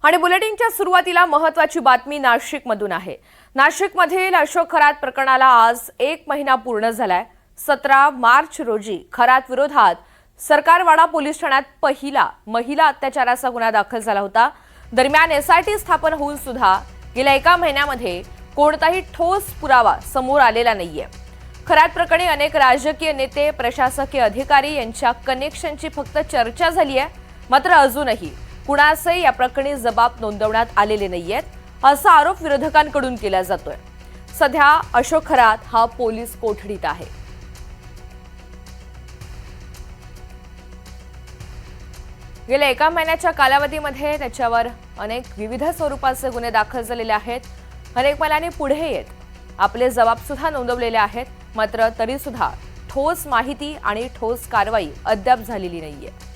आणि बुलेटिनच्या सुरुवातीला महत्त्वाची बातमी नाशिकमधून आहे। नाशिकमधील अशोक खरात प्रकरणाला आज 1 महिना पूर्ण झालाय। 17 मार्च रोजी खरात विरोधात सरकारवाडा पोलीस ठाण्यात पहिला महिला अत्याचाराचा गुन्हा दाखल झाला होता। दरम्यान एसआयटी स्थापन होऊन सुद्धा गेल्या 1 महिन्यामध्ये कोणताही ठोस पुरावा समोर आलेला नाहीये। खरात प्रकरणी अनेक राजकीय नेते, प्रशासकीय अधिकारी यांच्या कनेक्शनची फक्त चर्चा झाली आहे, मात्र अजूनही कुणासही या प्रकरणी जबाब नोंदवण्यात आलेले नाहीयेत असा आरोप विरोधकांकडून केला जातोय। सध्या अशोक खरात हा पोलीस कोठडीत आहे। गेल्या 1 महिन्याच्या कालावधीमध्ये त्याच्यावर अनेक विविध स्वरूपाचे गुन्हे दाखल झालेले आहेत। अनेक महिलांनी पुढे येत आपले जबाब सुद्धा नोंदवलेले आहेत, मात्र तरी सुद्धा ठोस माहिती आणि ठोस कारवाई अद्याप झालेली नाहीये।